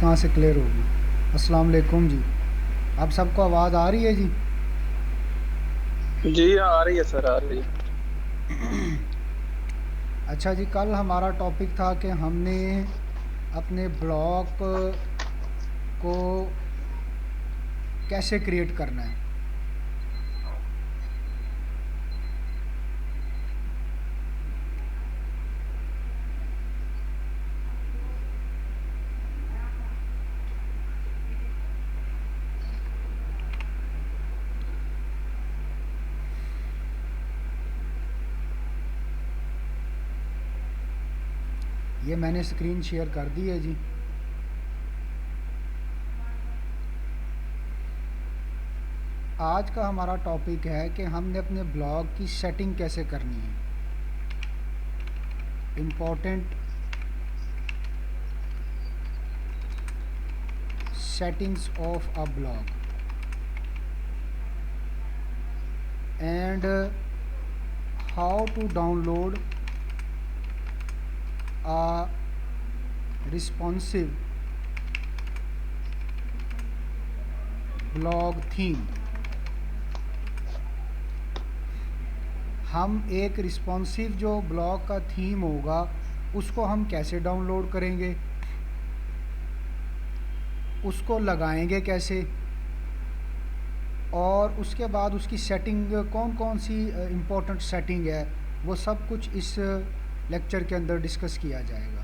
कहाँ से क्लियर होगी। अस्सलाम वालेकुम जी। आप सबको आवाज़ आ रही है जी? जी हाँ, आ रही है सर, आ रही है। अच्छा जी, कल हमारा टॉपिक था कि हमने अपने ब्लॉग को कैसे क्रिएट करना है। ये मैंने स्क्रीन शेयर कर दी है जी। आज का हमारा टॉपिक है कि हमने अपने ब्लॉग की सेटिंग कैसे करनी है। Important settings of a blog and how to download a responsive blog theme। हम एक रिस्पॉन्सिव जो ब्लॉग का थीम होगा उसको हम कैसे डाउनलोड करेंगे, उसको लगाएंगे कैसे, और उसके बाद उसकी सेटिंग कौन कौन सी इम्पोर्टेंट सेटिंग है, वो सब कुछ इस लेक्चर के अंदर डिस्कस किया जाएगा।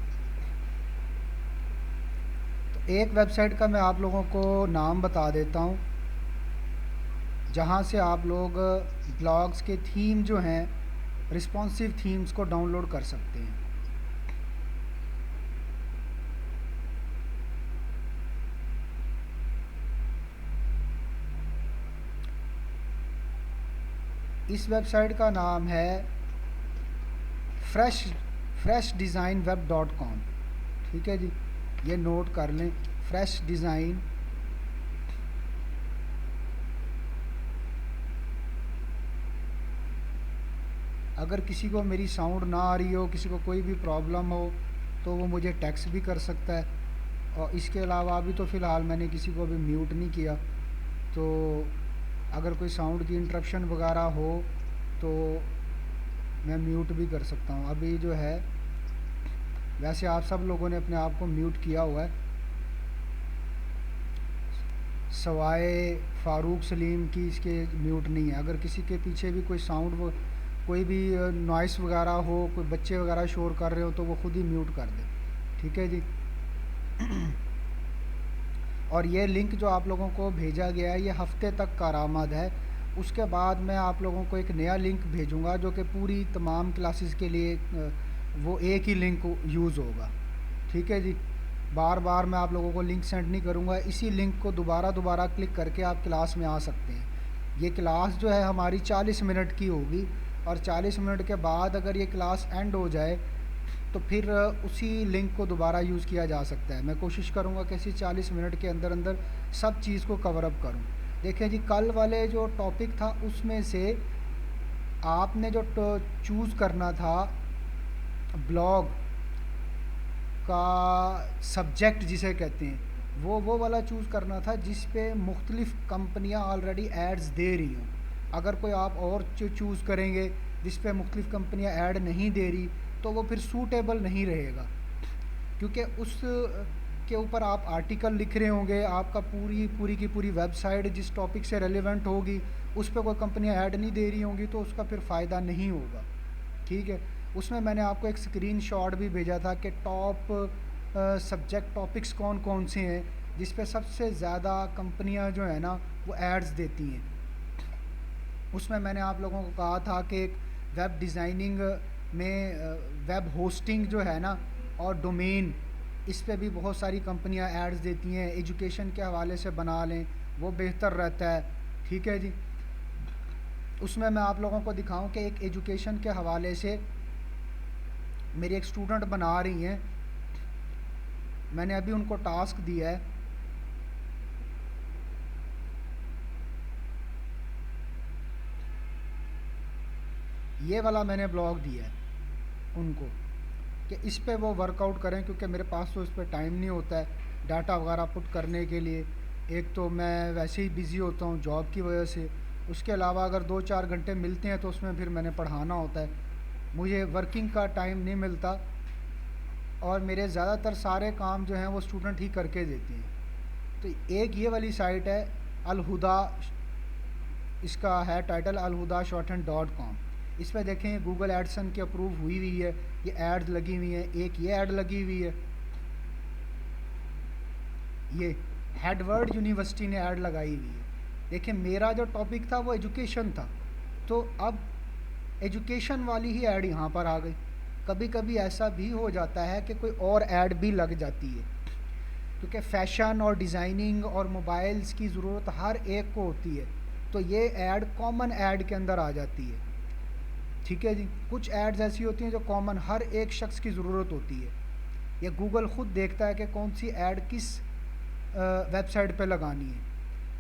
तो एक वेबसाइट का मैं आप लोगों को नाम बता देता हूँ जहाँ से आप लोग ब्लॉग्स के थीम जो हैं, रिस्पॉन्सिव थीम्स को डाउनलोड कर सकते हैं। इस वेबसाइट का नाम है fresh fresh design web dot com. ठीक है जी, ये नोट कर लें, फ्रेश डिज़ाइन अगर किसी को मेरी साउंड ना आ रही हो, किसी को कोई भी प्रॉब्लम हो, तो वो मुझे टेक्स्ट भी कर सकता है। और इसके अलावा अभी तो फ़िलहाल मैंने किसी को भी म्यूट नहीं किया, तो अगर कोई साउंड की इंटरप्शन वगैरह हो तो मैं म्यूट भी कर सकता हूँ। अभी जो है, वैसे आप सब लोगों ने अपने आप को म्यूट किया हुआ है सवाए फ़ारूक सलीम की, इसके म्यूट नहीं है। अगर किसी के पीछे भी कोई साउंड, कोई भी नॉइस वगैरह हो, कोई बच्चे वगैरह शोर कर रहे हो, तो वो खुद ही म्यूट कर दे। ठीक है जी। और ये लिंक जो आप लोगों को भेजा गया है, ये हफ्ते तक कारआमद है। उसके बाद मैं आप लोगों को एक नया लिंक भेजूंगा जो कि पूरी तमाम क्लासेस के लिए वो एक ही लिंक यूज़ होगा। ठीक है जी। बार बार मैं आप लोगों को लिंक सेंड नहीं करूँगा, इसी लिंक को दोबारा दोबारा क्लिक करके आप क्लास में आ सकते हैं। ये क्लास जो है हमारी 40 मिनट की होगी, और 40 मिनट के बाद अगर ये क्लास एंड हो जाए तो फिर उसी लिंक को दोबारा यूज़ किया जा सकता है। मैं कोशिश करूँगा कि इसी 40 मिनट के अंदर अंदर सब चीज़ को कवर अप करूँ। देखिए जी, कल वाले जो टॉपिक था उसमें से आपने जो चूज़ करना था ब्लॉग का सब्जेक्ट जिसे कहते हैं, वो वाला चूज़ करना था जिस पे मुख्तलिफ़ कंपनियां ऑलरेडी एड्स दे रही हों। अगर कोई आप और चूज़ करेंगे जिस पे मुख्तलिफ़ कंपनियां ऐड नहीं दे रही, तो वो फिर सूटेबल नहीं रहेगा, क्योंकि उस के ऊपर आप आर्टिकल लिख रहे होंगे, आपका पूरी पूरी की पूरी वेबसाइट जिस टॉपिक से रेलेवेंट होगी उस पर कोई कंपनियां ऐड नहीं दे रही होंगी, तो उसका फिर फ़ायदा नहीं होगा। ठीक है। उसमें मैंने आपको एक स्क्रीनशॉट भी भेजा था कि टॉप सब्जेक्ट टॉपिक्स कौन कौन से हैं जिस पे सबसे ज़्यादा कंपनियां जो है ना वो एड्स देती हैं। उसमें मैंने आप लोगों को कहा था कि एक वेब डिज़ाइनिंग में वेब होस्टिंग जो है ना और डोमेन, इस पे भी बहुत सारी कंपनियां एड्स देती हैं। एजुकेशन के हवाले से बना लें, वो बेहतर रहता है। ठीक है जी। उसमें मैं आप लोगों को दिखाऊं कि एक एजुकेशन के हवाले से मेरी एक स्टूडेंट बना रही हैं, मैंने अभी उनको टास्क दिया है। ये वाला मैंने ब्लॉग दिया है उनको कि इस पे वो वर्कआउट करें, क्योंकि मेरे पास तो इस पे टाइम नहीं होता है। डाटा वगैरह पुट करने के लिए। एक तो मैं वैसे ही बिज़ी होता हूँ जॉब की वजह से, उसके अलावा अगर 2-4 घंटे मिलते हैं तो उसमें फिर मैंने पढ़ाना होता है, मुझे वर्किंग का टाइम नहीं मिलता। और मेरे ज़्यादातर सारे काम जो हैं वो स्टूडेंट ही करके देते हैं। तो एक ये वाली साइट है अलहुदा, इसका है title Al Huda shorthand dot com. इस पर देखें गूगल एडसन की अप्रूव हुई हुई है, ये एड्स लगी हुई हैं। एक ये ऐड लगी हुई है, ये हार्वर्ड यूनिवर्सिटी ने ऐड लगाई हुई है। देखिए मेरा जो टॉपिक था वो एजुकेशन था, तो अब एजुकेशन वाली ही ऐड यहाँ पर आ गई। कभी कभी ऐसा भी हो जाता है कि कोई और ऐड भी लग जाती है, क्योंकि फ़ैशन और डिज़ाइनिंग और मोबाइल्स की ज़रूरत हर एक को होती है, तो ये ऐड कॉमन ऐड के अंदर आ जाती है। ठीक है जी, कुछ एड्स ऐसी होती हैं जो कॉमन हर एक शख्स की ज़रूरत होती है। ये गूगल ख़ुद देखता है कि कौन सी ऐड किस वेबसाइट पे लगानी है,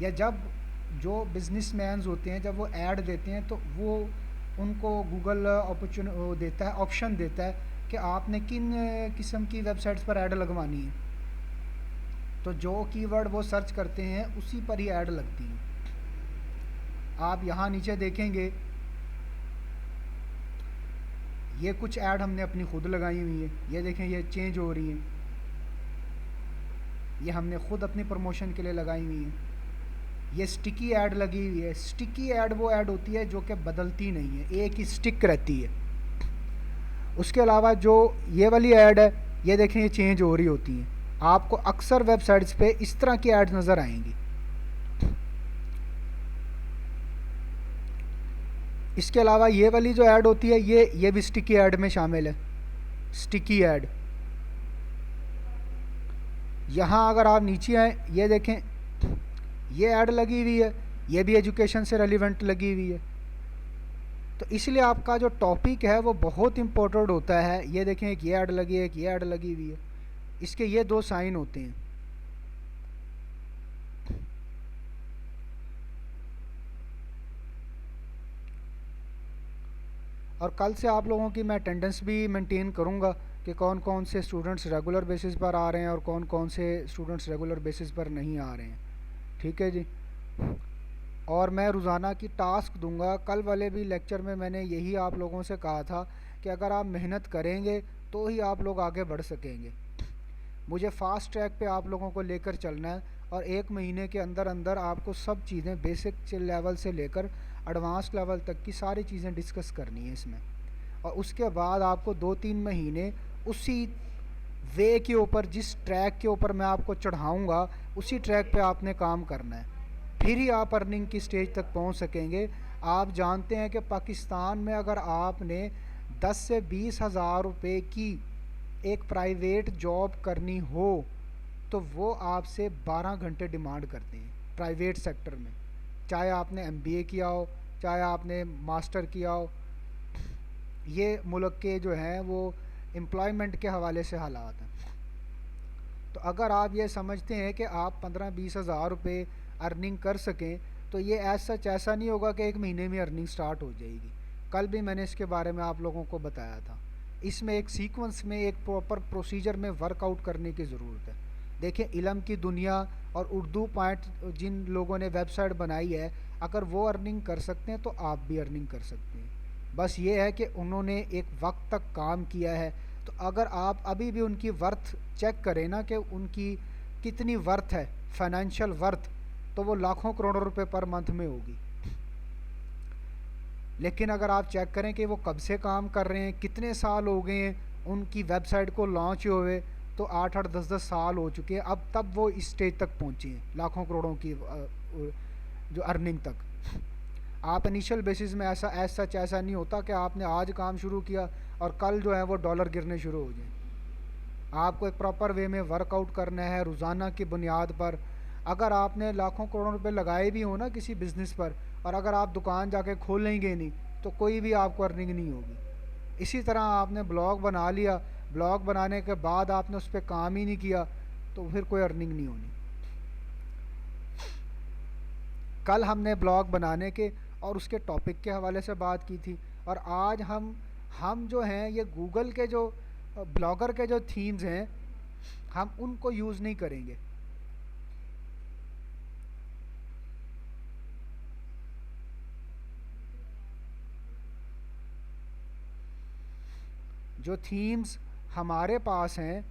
या जब जो बिजनेसमैन्स होते हैं जब वो ऐड देते हैं तो वो उनको गूगल देता है, ऑप्शन देता है कि आपने किन किस्म की वेबसाइट्स पर ऐड लगवानी है। तो जो कीवर्ड वो सर्च करते हैं उसी पर ही ऐड लगती है। आप यहाँ नीचे देखेंगे ये कुछ ऐड हमने अपनी खुद लगाई हुई है, ये देखें ये चेंज हो रही हैं, ये हमने खुद अपनी प्रमोशन के लिए लगाई हुई है। ये स्टिकी ऐड लगी हुई है। स्टिकी ऐड वो ऐड होती है जो कि बदलती नहीं है, एक ही स्टिक रहती है। उसके अलावा जो ये वाली ऐड है, ये देखें ये चेंज हो रही होती हैं। आपको अक्सर वेबसाइट्स पे इस तरह की ऐड नज़र आएंगी। इसके अलावा ये वाली जो ऐड होती है ये भी स्टिकी ऐड में शामिल है। स्टिकी ऐड यहाँ अगर आप नीचे आए ये देखें ये ऐड लगी हुई है, ये भी एजुकेशन से रेलिवेंट लगी हुई है। तो इसलिए आपका जो टॉपिक है वो बहुत इम्पोर्टेंट होता है। ये देखें एक ये ऐड लगी है, एक ये ऐड लगी हुई है, इसके ये दो साइन होते हैं। और कल से आप लोगों की मैं अटेंडेंस भी मेंटेन करूँगा कि कौन कौन से स्टूडेंट्स रेगुलर बेसिस पर आ रहे हैं और कौन कौन से स्टूडेंट्स रेगुलर बेसिस पर नहीं आ रहे हैं। ठीक है जी। और मैं रोज़ाना की टास्क दूंगा। कल वाले भी लेक्चर में मैंने यही आप लोगों से कहा था कि अगर आप मेहनत करेंगे तो ही आप लोग आगे बढ़ सकेंगे। मुझे फ़ास्ट ट्रैक पे आप लोगों को लेकर चलना है और 1 महीने के अंदर अंदर आपको सब चीज़ें बेसिक लेवल से लेकर एडवांस लेवल तक की सारी चीज़ें डिस्कस करनी है इसमें। और उसके बाद आपको 2-3 महीने उसी वे के ऊपर, जिस ट्रैक के ऊपर मैं आपको चढ़ाऊँगा उसी ट्रैक पे आपने काम करना है, फिर ही आप अर्निंग की स्टेज तक पहुंच सकेंगे। आप जानते हैं कि पाकिस्तान में अगर आपने 10 से 20 हज़ार रुपये की एक प्राइवेट जॉब करनी हो तो वो आपसे 12 घंटे डिमांड करते हैं प्राइवेट सेक्टर में, चाहे आपने एमबीए किया हो, चाहे आपने मास्टर किया हो। ये मुल्क के जो हैं वो एम्प्लॉयमेंट के हवाले से हालात हैं। तो अगर आप ये समझते हैं कि आप 15-20 हज़ार रुपये अर्निंग कर सकें तो ये ऐसा नहीं होगा कि 1 महीने में अर्निंग स्टार्ट हो जाएगी। कल भी मैंने इसके बारे में आप लोगों को बताया था। इसमें एक सीक्वेंस में, एक प्रॉपर प्रोसीजर में वर्कआउट करने की ज़रूरत है। देखिए इल्म की दुनिया और उर्दू पॉइंट जिन लोगों ने वेबसाइट बनाई है, अगर वो अर्निंग कर सकते हैं तो आप भी अर्निंग कर सकते हैं। बस ये है कि उन्होंने एक वक्त तक काम किया है। तो अगर आप अभी भी उनकी वर्थ चेक करें ना कि उनकी कितनी वर्थ है, फाइनेंशियल वर्थ, तो वो लाखों करोड़ों रुपए पर मंथ में होगी। लेकिन अगर आप चेक करें कि वो कब से काम कर रहे हैं, कितने साल हो गए हैं उनकी वेबसाइट को लॉन्च हुए, तो 8-8 10-10 साल हो चुके हैं, अब तब वो इस स्टेज तक पहुंचे हैं लाखों करोड़ों की जो अर्निंग तक। आप इनिशियल बेसिस में ऐसा नहीं होता कि आपने आज काम शुरू किया और कल जो है वो डॉलर गिरने शुरू हो जाए। आपको एक प्रॉपर वे में वर्कआउट करना है रोज़ाना की बुनियाद पर। अगर आपने लाखों करोड़ों रुपए लगाए भी हो ना किसी बिज़नेस पर, और अगर आप दुकान जाके खोलेंगे नहीं तो कोई भी आपको अर्निंग नहीं होगी। इसी तरह आपने ब्लॉग बना लिया, ब्लॉग बनाने के बाद आपने उस पर काम ही नहीं किया तो फिर कोई अर्निंग नहीं होनी। कल हमने ब्लॉग बनाने के और उसके टॉपिक के हवाले से बात की थी, और आज हम जो हैं ये गूगल के जो ब्लॉगर के जो थीम्स हैं हम उनको यूज़ नहीं करेंगे। जो थीम्स हमारे पास हैं,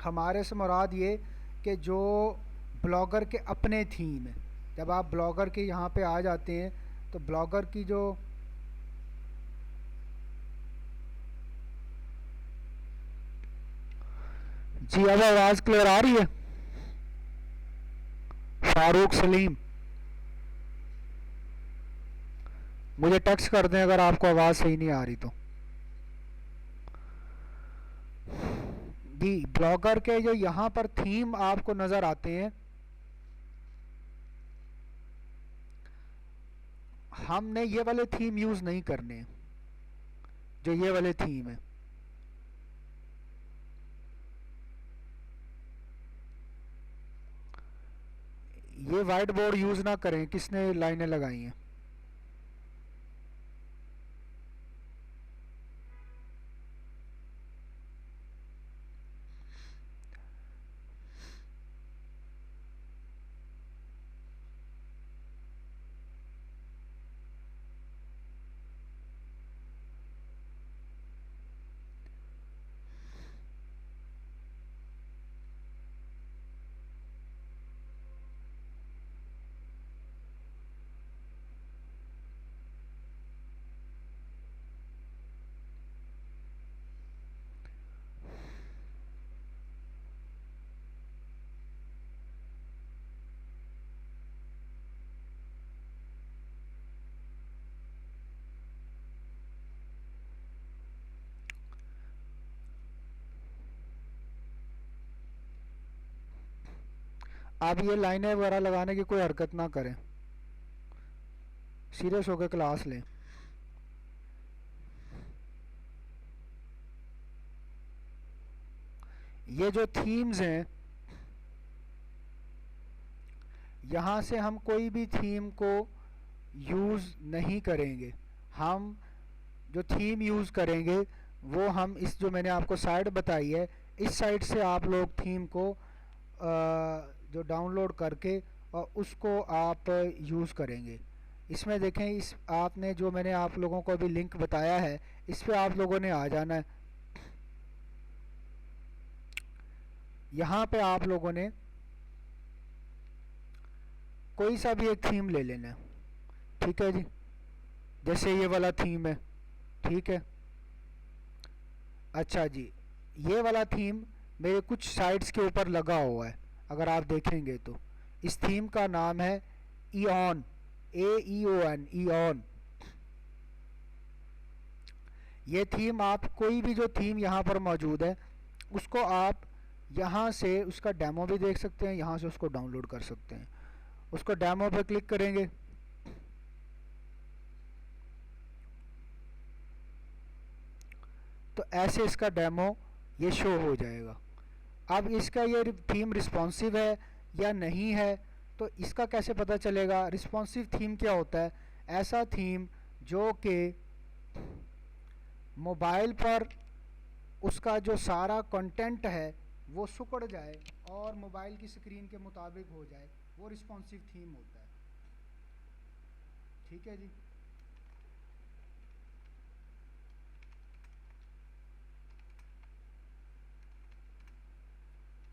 हमारे से मुराद ये कि जो ब्लॉगर के अपने थीम है। जब आप ब्लॉगर के यहाँ पे आ जाते हैं तो ब्लॉगर की जो जी, अब आवाज़ क्लियर आ रही है? फारूक सलीम, मुझे टेक्स्ट कर दें अगर आपको आवाज़ सही नहीं आ रही तो। जी, ब्लॉगर के जो यहाँ पर थीम आपको नज़र आते हैं, हमने ये वाले थीम यूज़ नहीं करने हैं, जो ये वाले थीम है। ये वाइट बोर्ड यूज़ ना करें। किसने लाइनें लगाई हैं? आप ये लाइनें वगैरह लगाने की कोई हरकत ना करें, सीरियस होकर क्लास लें। ये जो थीम्स हैं, यहाँ से हम कोई भी थीम को यूज़ नहीं करेंगे। हम जो थीम यूज़ करेंगे वो हम इस जो मैंने आपको साइट बताई है, इस साइट से आप लोग थीम को जो डाउनलोड करके और उसको आप यूज़ करेंगे। इसमें देखें, इस आपने जो मैंने आप लोगों को अभी लिंक बताया है, इस पे आप लोगों ने आ जाना है। यहाँ पे आप लोगों ने कोई सा भी एक थीम ले लेना है, ठीक है जी। जैसे ये वाला थीम है, ठीक है। अच्छा जी, ये वाला थीम मेरे कुछ साइट्स के ऊपर लगा हुआ है, अगर आप देखेंगे तो। इस थीम का नाम है ईऑन, AEON, ईऑन। ये थीम, आप कोई भी जो थीम यहाँ पर मौजूद है उसको आप यहाँ से उसका डेमो भी देख सकते हैं, यहाँ से उसको डाउनलोड कर सकते हैं। उसको डेमो पे क्लिक करेंगे तो ऐसे इसका डेमो ये शो हो जाएगा। अब इसका ये थीम रिस्पॉन्सिव है या नहीं है तो इसका कैसे पता चलेगा? रिस्पॉन्सिव थीम क्या होता है? ऐसा थीम जो कि मोबाइल पर उसका जो सारा कंटेंट है वो सिकुड़ जाए और मोबाइल की स्क्रीन के मुताबिक हो जाए, वो रिस्पॉन्सिव थीम होता है, ठीक है जी।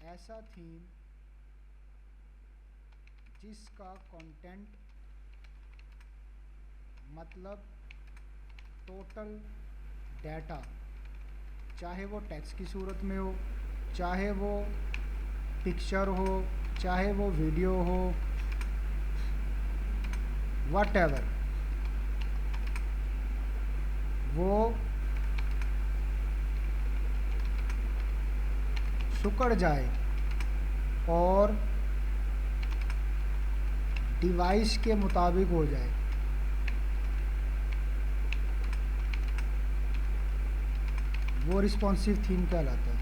ऐसा थीम जिसका कंटेंट मतलब टोटल डाटा, चाहे वो टेक्स्ट की सूरत में हो, चाहे वो पिक्चर हो, चाहे वो वीडियो हो, वट एवर, वो सिकुड़ जाए और डिवाइस के मुताबिक हो जाए, वो रिस्पॉन्सिव थीम कहलाता है।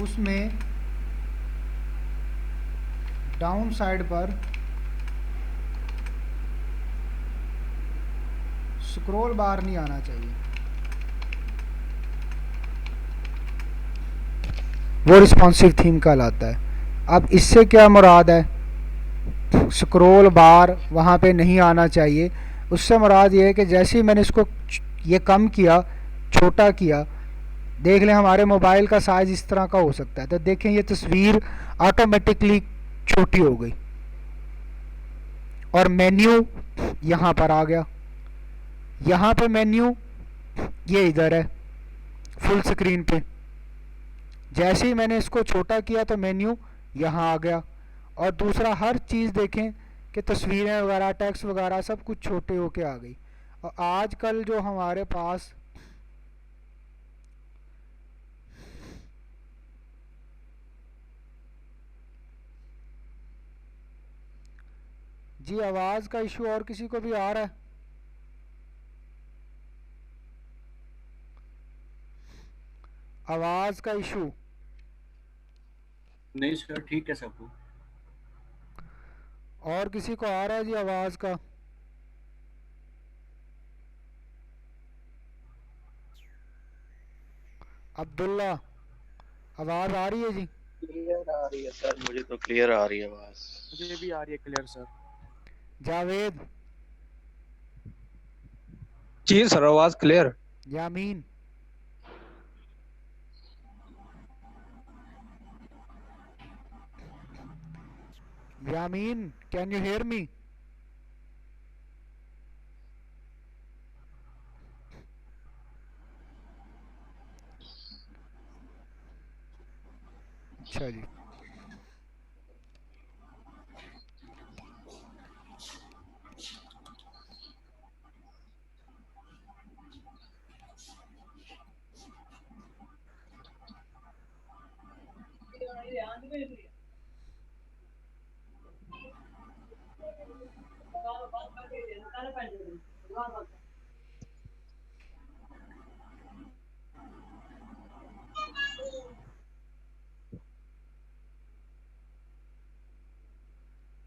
उसमें डाउन साइड पर स्क्रॉल बार नहीं आना चाहिए, वो रिस्पॉन्सिव थीम कहलाता है। अब इससे क्या मुराद है, स्क्रॉल बार वहाँ पे नहीं आना चाहिए। उससे मुराद ये है कि जैसे ही मैंने इसको ये कम किया, छोटा किया, देख लें हमारे मोबाइल का साइज़ इस तरह का हो सकता है, तो देखें ये तस्वीर ऑटोमेटिकली छोटी हो गई और मेन्यू यहाँ पर आ गया। यहाँ पे मेन्यू ये इधर है फुल स्क्रीन पे। जैसे ही मैंने इसको छोटा किया तो मेन्यू यहाँ आ गया। और दूसरा हर चीज़ देखें कि तस्वीरें वगैरह टेक्स्ट वगैरह सब कुछ छोटे होके आ गई। और आजकल जो हमारे पास जी आवाज़ का इशू और किसी को भी आ रहा है? आवाज़ का इशू नहीं सर, ठीक है सबको। और किसी को आ रहा है जी आवाज़ का? अब्दुल्ला, आवाज़ आ रही है जी? क्लियर आ रही है सर, मुझे तो क्लियर आ रही है आवाज। मुझे भी आ रही है clear sir. Javed, ji sir, आवाज clear. Yameen, Yameen, can you hear me? अच्छा जी।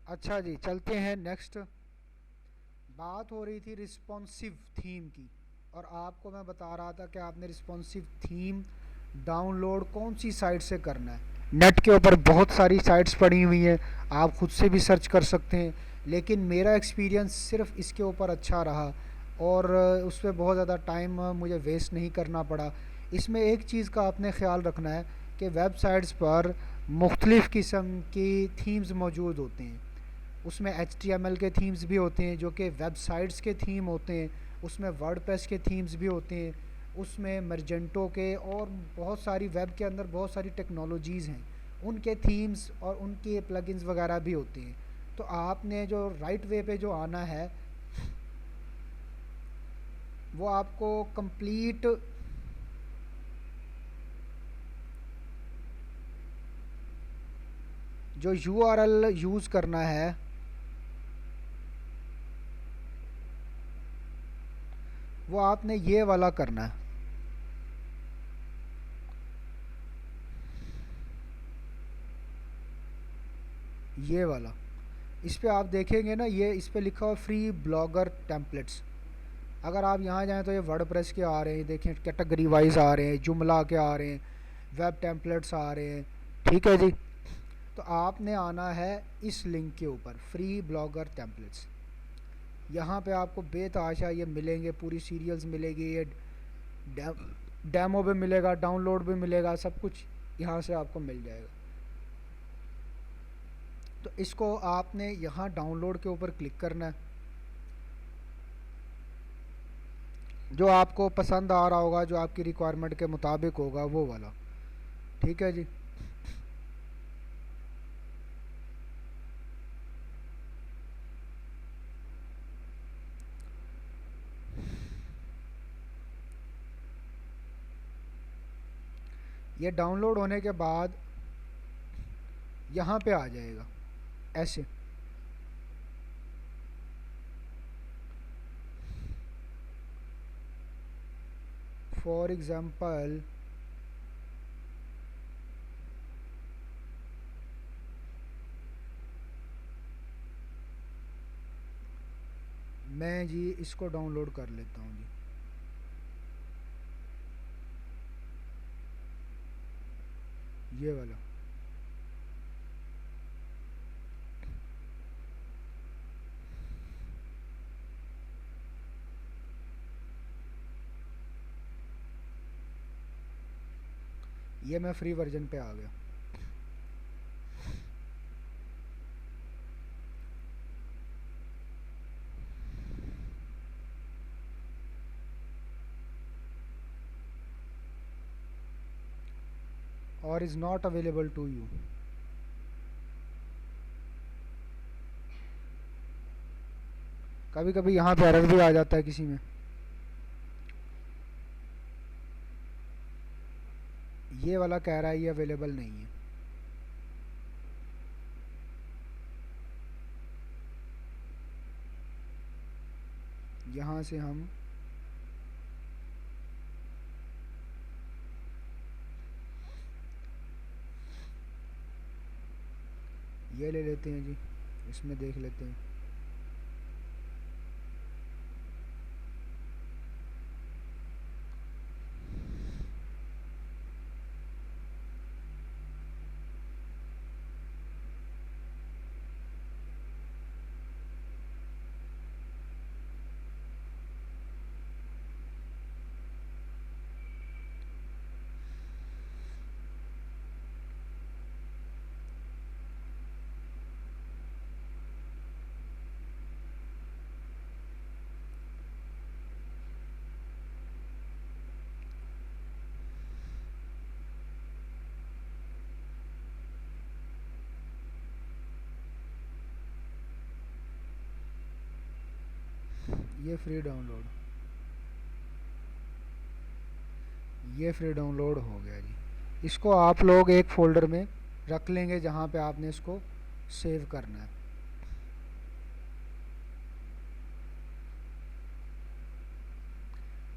अच्छा जी, चलते हैं नेक्स्ट। बात हो रही थी रिस्पॉन्सिव थीम की, और आपको मैं बता रहा था कि आपने रिस्पॉन्सिव थीम डाउनलोड कौन सी साइट से करना है। नेट के ऊपर बहुत सारी साइट्स पड़ी हुई हैं, आप खुद से भी सर्च कर सकते हैं, लेकिन मेरा एक्सपीरियंस सिर्फ इसके ऊपर अच्छा रहा और उस पर बहुत ज़्यादा टाइम मुझे वेस्ट नहीं करना पड़ा। इसमें एक चीज़ का आपने ख्याल रखना है कि वेबसाइट्स पर मुख्तलिफ़ किस्म की थीम्स मौजूद होते हैं। उसमें HTML के थीम्स भी होते हैं जो कि वेबसाइट्स के थीम होते हैं, उसमें वर्डप्रेस के थीम्स भी होते हैं, उसमें मर्जेंटो के, और बहुत सारी वेब के अंदर बहुत सारी टेक्नोलॉजीज़ हैं, उनके थीम्स और उनके प्लगइन्स वगैरह भी होते हैं। तो आपने जो राइट वे पे जो आना है वो आपको कंप्लीट जो URL यूज़ करना है वो आपने ये वाला करना है, ये वाला। इस पे आप देखेंगे ना, ये इस पे लिखा हुआ फ्री ब्लॉगर टेम्पलेट्स। अगर आप यहाँ जाएँ तो ये वर्डप्रेस के आ रहे हैं, देखें कैटेगरी वाइज आ रहे हैं, जुमला के आ रहे हैं, वेब टेम्पलेट्स आ रहे हैं, ठीक है जी। तो आपने आना है इस लिंक के ऊपर, फ्री ब्लॉगर टेम्पलेट्स। यहाँ पे आपको बेतहाशा ये मिलेंगे, पूरी सीरियल्स मिलेगी, ये डेमो भी मिलेगा, डाउनलोड भी मिलेगा, सब कुछ यहाँ से आपको मिल जाएगा। तो इसको आपने यहाँ डाउनलोड के ऊपर क्लिक करना है, जो आपको पसंद आ रहा होगा, जो आपकी रिक्वायरमेंट के मुताबिक होगा वो वाला, ठीक है जी। ये डाउनलोड होने के बाद यहाँ पे आ जाएगा ऐसे। फॉर एग्ज़ाम्पल मैं जी इसको डाउनलोड कर लेता हूँ जी। ये वाला ये मैं फ्री वर्जन पे आ गया। और is not available to you. कभी कभी यहाँ पे एरर भी आ जाता है किसी में। ये वाला कह रहा है ये अवेलेबल नहीं है। यहाँ से हम ये ले लेते हैं जी, इसमें देख लेते हैं। ये फ्री डाउनलोड, ये फ्री डाउनलोड हो गया जी। इसको आप लोग एक फ़ोल्डर में रख लेंगे जहाँ पे आपने इसको सेव करना है।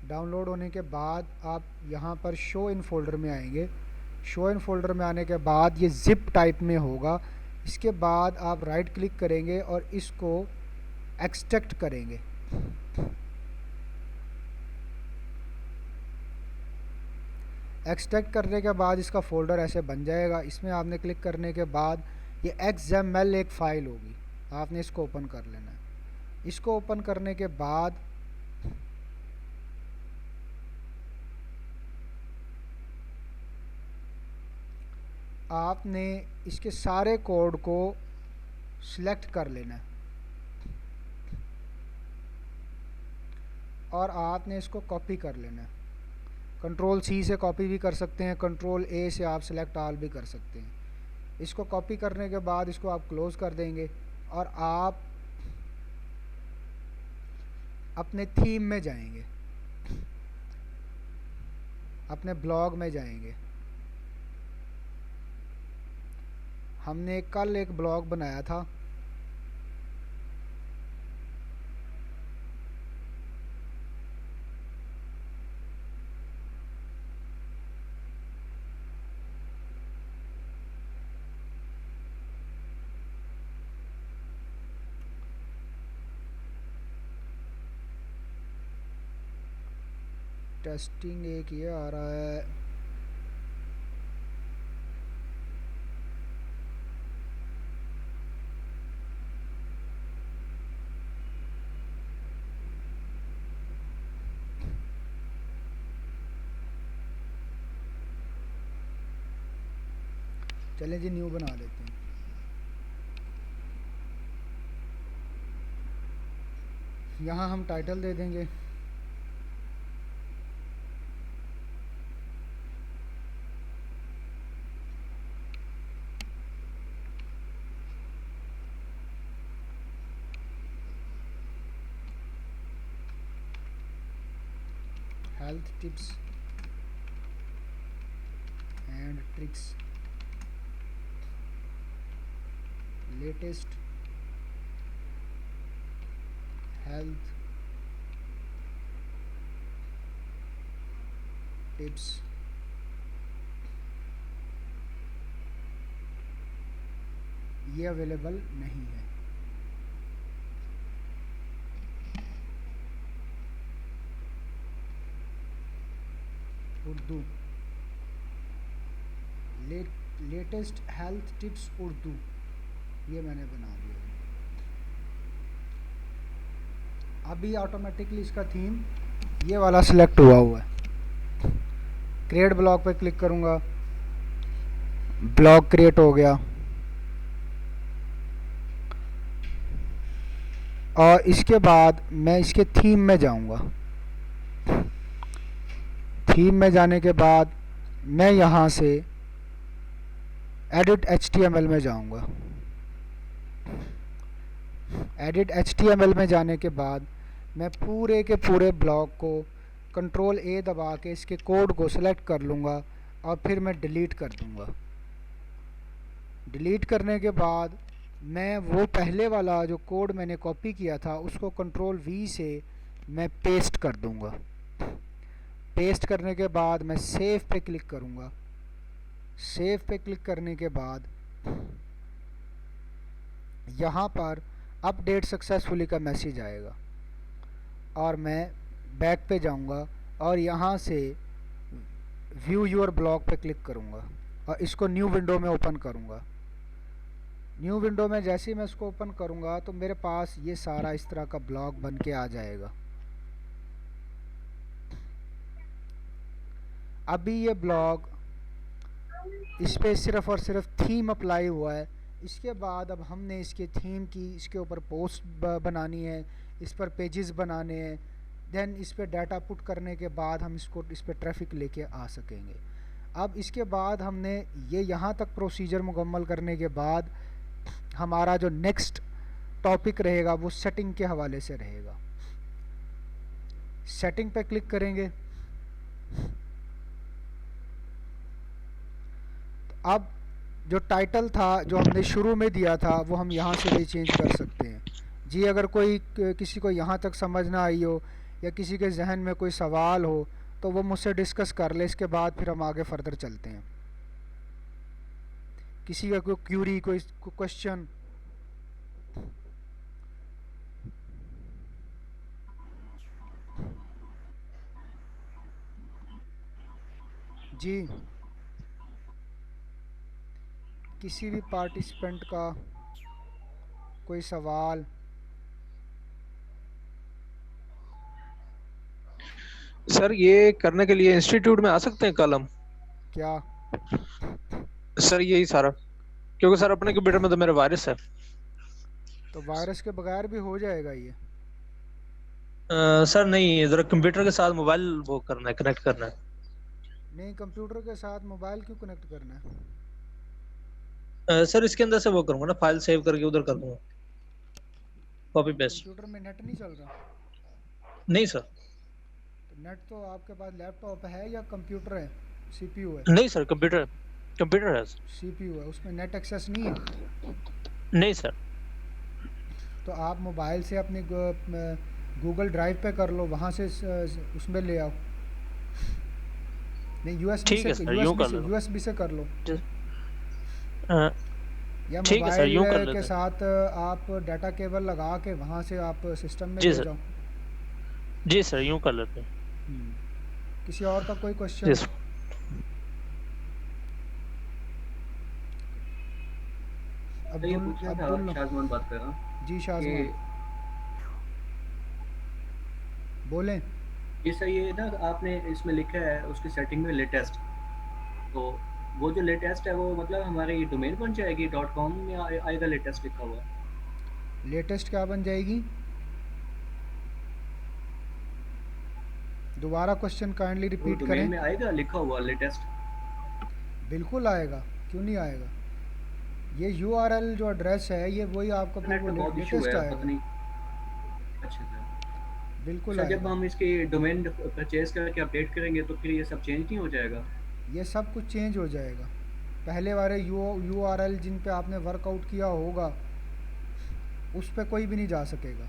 डाउनलोड होने के बाद आप यहाँ पर शो इन फोल्डर में आएंगे। शो इन फोल्डर में आने के बाद ये ज़िप टाइप में होगा। इसके बाद आप राइट क्लिक करेंगे और इसको एक्सट्रैक्ट करेंगे। एक्सट्रैक्ट करने के बाद इसका फ़ोल्डर ऐसे बन जाएगा। इसमें आपने क्लिक करने के बाद ये XML एक फ़ाइल होगी, आपने इसको ओपन कर लेना है। इसको ओपन करने के बाद आपने इसके सारे कोड को सिलेक्ट कर लेना है और आपने इसको कॉपी कर लेना है। Ctrl+C से कॉपी भी कर सकते हैं, Ctrl+A से आप सिलेक्ट ऑल भी कर सकते हैं। इसको कॉपी करने के बाद इसको आप क्लोज़ कर देंगे और आप अपने थीम में जाएंगे, अपने ब्लॉग में जाएंगे। हमने कल एक ब्लॉग बनाया था, टेस्टिंग एक ये आ रहा है। चलें जी, न्यू बना लेते हैं। यहाँ हम टाइटल दे देंगे health tips and tricks, latest health tips. ये अवेलेबल नहीं है। Urdu, latest health tips Urdu, ये मैंने बना दिया। अभी ऑटोमेटिकली इसका थीम ये वाला सिलेक्ट हुआ है। क्रिएट ब्लॉग पे क्लिक करूँगा, ब्लॉग क्रिएट हो गया। और इसके बाद मैं इसके थीम में जाऊँगा। थीम में जाने के बाद मैं यहाँ से एडिट HTML में जाऊँगा। एडिट HTML में जाने के बाद मैं पूरे के पूरे ब्लॉग को कंट्रोल A दबा के इसके कोड को सिलेक्ट कर लूँगा और फिर मैं डिलीट कर दूँगा। डिलीट करने के बाद मैं वो पहले वाला जो कोड मैंने कॉपी किया था उसको कंट्रोल V से मैं पेस्ट कर दूँगा। पेस्ट करने के बाद मैं सेव पे क्लिक करूँगा। सेव पे क्लिक करने के बाद यहाँ पर अपडेट सक्सेसफुली का मैसेज आएगा और मैं बैक पे जाऊँगा और यहाँ से व्यू योर ब्लॉग पे क्लिक करूँगा और इसको न्यू विंडो में ओपन करूँगा। न्यू विंडो में जैसे ही मैं इसको ओपन करूँगा तो मेरे पास ये सारा इस तरह का ब्लॉग बन के आ जाएगा। अभी ये ब्लॉग इस पे सिर्फ और सिर्फ थीम अप्लाई हुआ है। इसके बाद अब हमने इसके थीम की इसके ऊपर पोस्ट बनानी है, इस पर पेजेस बनाने हैं, देन इस पे डाटा पुट करने के बाद हम इसको इस पे ट्रैफिक लेके आ सकेंगे। अब इसके बाद हमने ये यहाँ तक प्रोसीजर मुकम्मल करने के बाद हमारा जो नेक्स्ट टॉपिक रहेगा वो सेटिंग के हवाले से रहेगा। सेटिंग पे क्लिक करेंगे। तो अब जो टाइटल था जो हमने शुरू में दिया था वो हम यहाँ से भी चेंज कर सकते हैं। जी अगर कोई किसी को यहाँ तक समझ ना आई हो या किसी के जहन में कोई सवाल हो तो वो मुझसे डिस्कस कर ले, इसके बाद फिर हम आगे फर्दर चलते हैं। किसी का कोई क्यूरी, कोई क्वेश्चन? जी किसी भी पार्टिसिपेंट का कोई सवाल? सर ये करने के लिए इंस्टीट्यूट में आ सकते हैं कल हम? क्या सर यही सारा, क्योंकि सर अपने कंप्यूटर में तो मेरा वायरस है। तो वायरस के बगैर भी हो जाएगा ये? सर नहीं, जरा कंप्यूटर के साथ मोबाइल वो करना है, कनेक्ट करना है। नहीं, कंप्यूटर के साथ मोबाइल क्यों कनेक्ट करना है? सर इसके अंदर से वो करूंगा ना, फाइल सेव करके उधर कर दूंगा, कॉपी पेस्ट। कंप्यूटर में नेट नहीं चल रहा? नहीं सर। तो नेट तो आपके पास लैपटॉप है या कंप्यूटर है, CPU है? नहीं सर, कंप्यूटर कंप्यूटर है। CPU है, उसमें नेट एक्सेस नहीं है? नहीं सर। तो आप मोबाइल से अपनी गूगल ड्राइव पे कर लो, वहाँ से उसमें ले आओ। नहीं, ठीक है सर, यूं कर लो। USB से कर लो। या ठीक है सर, यूं कर मोबाइल लेते के हैं। साथ आप डाटा केबल लगा के वहाँ से आप सिस्टम में जी ले सर। जाओ। जी सर, यूं कर लेते हैं। किसी और का कोई जी क्वेश्चन? सर। ये पूछना था, शाजमान बात कर रहा हूँ जी शाजमान कि बोलें। ये सही है ना, आपने इसमें लिखा है उसकी सेटिंग में लेटेस्ट, तो वो जो लेटेस्ट है वो मतलब हमारे ये डोमेन बन जाएगी .com में आएगा लेटेस्ट लिखा हुआ? लेटेस्ट क्या बन जाएगी? दोबारा क्वेश्चन काइंडली रिपीट डोमेन करें। में आएगा लिखा हुआ लेटेस्ट? बिल्कुल आएगा, क्यों नहीं आएगा। ये URL जो एड्रेस है ये वही आपका फिर वो बहुत इशू लेटेस्ट है, आएगा। पता नहीं। अच्छा सर, बिल्कुल सर जब आएगा। हम इसकी डोमेन परचेज करके अपडेट करेंगे तो फिर ये सब चेंज नहीं हो जाएगा? ये सब कुछ चेंज हो जाएगा। पहले वाले URL जिन पे आपने वर्कआउट किया होगा उस पे कोई भी नहीं जा सकेगा।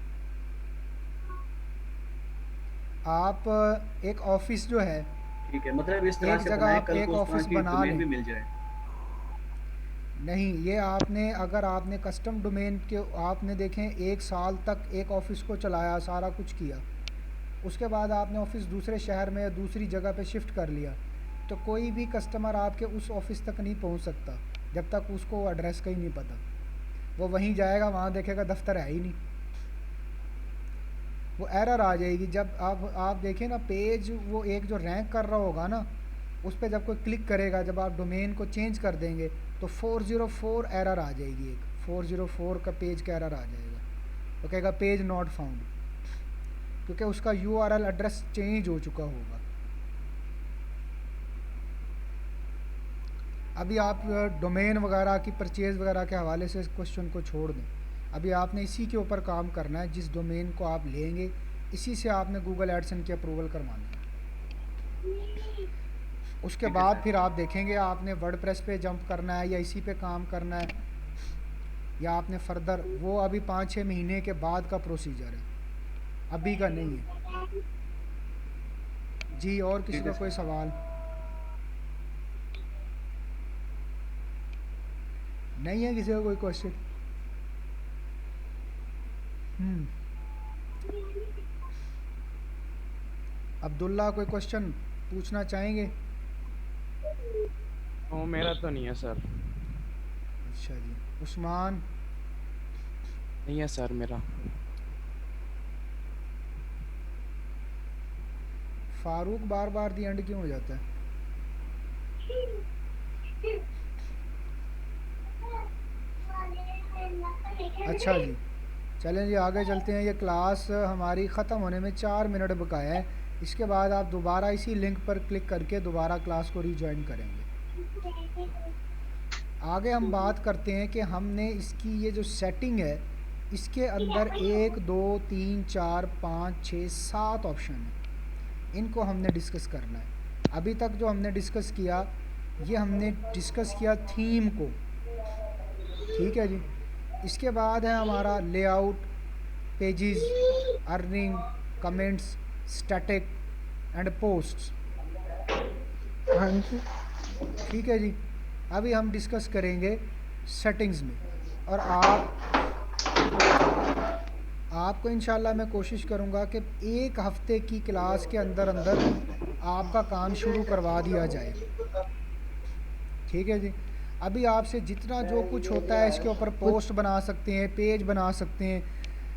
आप एक ऑफिस जो है, ठीक है, मतलब इस तरह एक से जगह बनाए आप कल एक को उस ऑफिस तरह की बना डोमेन लें। भी मिल जाए। नहीं, ये आपने अगर आपने कस्टम डोमेन के आपने देखें 1 साल तक एक ऑफिस को चलाया, सारा कुछ किया, उसके बाद आपने ऑफिस दूसरे शहर में या दूसरी जगह पे शिफ्ट कर लिया, तो कोई भी कस्टमर आपके उस ऑफिस तक नहीं पहुंच सकता जब तक उसको एड्रेस का ही नहीं पता। वो वहीं जाएगा, वहाँ देखेगा दफ्तर है ही नहीं, वो एरर आ जाएगी। जब आप देखें ना पेज, वो एक जो रैंक कर रहा होगा ना, उस पर जब कोई क्लिक करेगा, जब आप डोमेन को चेंज कर देंगे तो 404 एरर आ जाएगी, एक 404 का पेज का एरर आ जाएगा। तो कहेगा पेज नॉट फाउंड, क्योंकि उसका यूआरएल एड्रेस चेंज हो चुका होगा। अभी आप डोमेन वगैरह की परचेज़ वगैरह के हवाले से इस क्वेश्चन को छोड़ दें। अभी आपने इसी के ऊपर काम करना है, जिस डोमेन को आप लेंगे इसी से आपने गूगल एडसन की अप्रूवल करवानी है। उसके ठीक है बाद सर। फिर आप देखेंगे आपने वर्डप्रेस पे जंप करना है या इसी पे काम करना है, या आपने फर्दर, वो अभी 5-6 महीने के बाद का प्रोसीजर है, अभी का नहीं है जी। और किसी ठीक का है कोई सर। सवाल नहीं है? किसी का कोई क्वेश्चन? अब्दुल्ला कोई क्वेश्चन पूछना चाहेंगे? वो मेरा तो नहीं है सर। अच्छा जी। उस्मान? नहीं है सर मेरा। फारूक बार बार दी एंड क्यों हो जाता है? अच्छा जी, चलें जी आगे चलते हैं। ये क्लास हमारी ख़त्म होने में 4 मिनट बकाया है। इसके बाद आप दोबारा इसी लिंक पर क्लिक करके दोबारा क्लास को रीजॉइन करेंगे। आगे हम बात करते हैं कि हमने इसकी ये जो सेटिंग है, इसके अंदर 1 2 3 4 5 6 7 ऑप्शन हैं, इनको हमने डिस्कस करना है। अभी तक जो हमने डिस्कस किया, ये हमने डिस्कस किया थीम को, ठीक है जी। इसके बाद है हमारा layout, pages, earning, comments, static and posts, हाँ जी। ठीक है जी। अभी हम डिस्कस करेंगे सेटिंग्स में, और आपको इंशाल्लाह मैं कोशिश करूँगा कि एक हफ़्ते की क्लास के अंदर अंदर आपका काम शुरू करवा दिया जाए, ठीक है जी। अभी आपसे जितना जो कुछ होता है इसके ऊपर पोस्ट बना सकते हैं, पेज बना सकते हैं,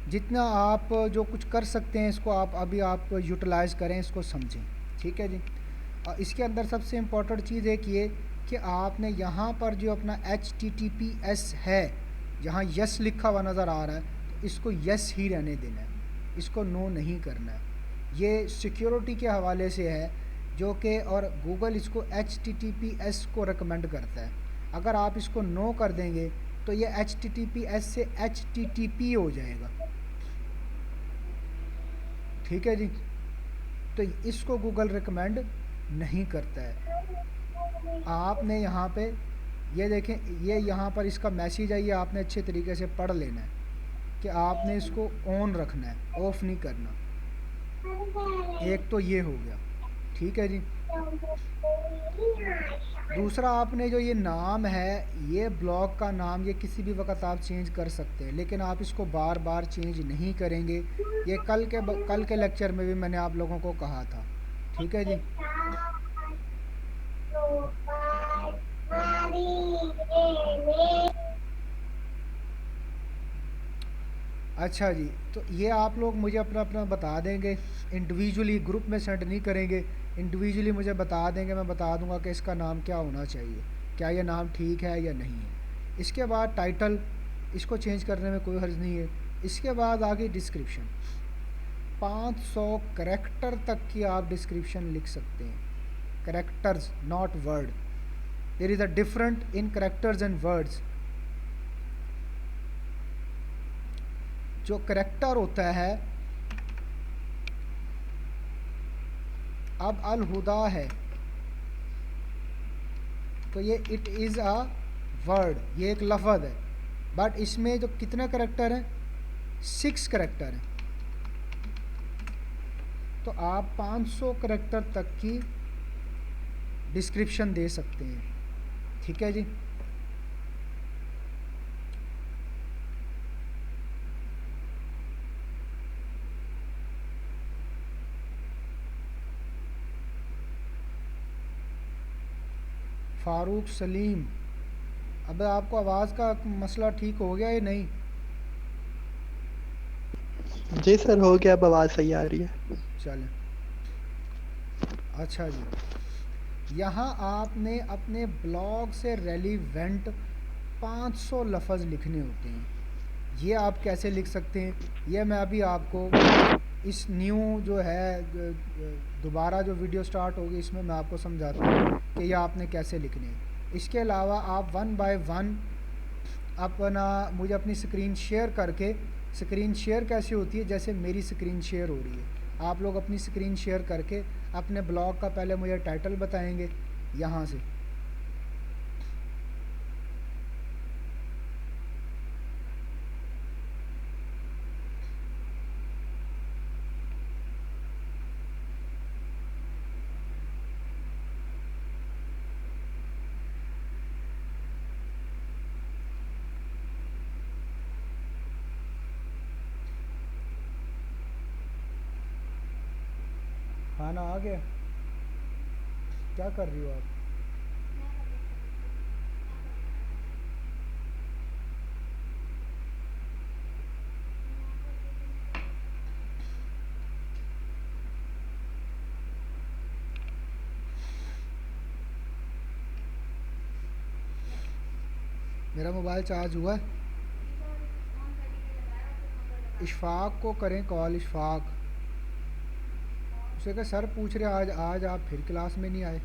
जितना आप जो कुछ कर सकते हैं इसको आप यूटिलाइज़ करें, इसको समझें, ठीक है जी। और इसके अंदर सबसे इम्पोर्टेंट चीज़ एक ये कि आपने यहाँ पर जो अपना HTTPS है, जहाँ यस लिखा हुआ नज़र आ रहा है, तो इसको यस ही रहने देना है, इसको नो नहीं करना है। ये सिक्योरिटी के हवाले से है जो कि, और गूगल इसको HTTPS को रिकमेंड करता है। अगर आप इसको नो कर देंगे तो ये HTTPS से HTTP हो जाएगा, ठीक है जी। तो इसको गूगल रिकमेंड नहीं करता है। आपने यहाँ पे ये देखें, ये यहाँ पर इसका मैसेज है, ये आपने अच्छे तरीके से पढ़ लेना है कि आपने इसको ऑन रखना है, ऑफ नहीं करना। एक तो ये हो गया, ठीक है जी। दूसरा, आपने जो ये नाम है, ये ब्लॉग का नाम, ये किसी भी वक्त आप चेंज कर सकते हैं, लेकिन आप इसको बार बार चेंज नहीं करेंगे। ये कल के लेक्चर में भी मैंने आप लोगों को कहा था, ठीक है जी। अच्छा जी, तो ये आप लोग मुझे अपना अपना बता देंगे इंडिविजुअली, ग्रुप में सेंड नहीं करेंगे, इंडिविजुअली मुझे बता देंगे, मैं बता दूंगा कि इसका नाम क्या होना चाहिए, क्या ये नाम ठीक है या नहीं है। इसके बाद टाइटल, इसको चेंज करने में कोई हर्ज नहीं है। इसके बाद आगे डिस्क्रिप्शन, 500 करैक्टर तक की आप डिस्क्रिप्शन लिख सकते हैं, characters not word, there is a different in characters and words. जो करैक्टर होता है, अब अल हुदा है तो ये इट इज़ अ वर्ड, ये एक लफ्ज़ है, बट इसमें जो कितने करैक्टर हैं, 6 करैक्टर हैं। तो आप 500 करैक्टर तक की डिस्क्रिप्शन दे सकते हैं, ठीक है जी। फ़ारूक सलीम। अब आपको आवाज़ का मसला ठीक हो गया या नहीं? जी सर, हो गया, अब आवाज़ सही आ रही है। चलें। अच्छा जी, यहाँ आपने अपने ब्लॉग से रेलिवेंट 500 लफ्ज़ लिखने होते हैं। ये आप कैसे लिख सकते हैं, ये मैं अभी आपको इस न्यू जो है दोबारा जो वीडियो स्टार्ट होगी इसमें मैं आपको समझाता हूँ कि ये आपने कैसे लिखने हैं। इसके अलावा आप वन बाय वन अपना मुझे अपनी स्क्रीन शेयर करके, स्क्रीन शेयर कैसे होती है, जैसे मेरी स्क्रीन शेयर हो रही है, आप लोग अपनी स्क्रीन शेयर करके अपने ब्लॉग का पहले मुझे टाइटल बताएंगे यहाँ से। खाना आ गया? क्या कर रही हो आप? मेरा मोबाइल चार्ज हुआ है। इशफाक को करें कॉल, इशफाक। उसे कहा सर पूछ रहे आज आज आप फिर क्लास में नहीं आए।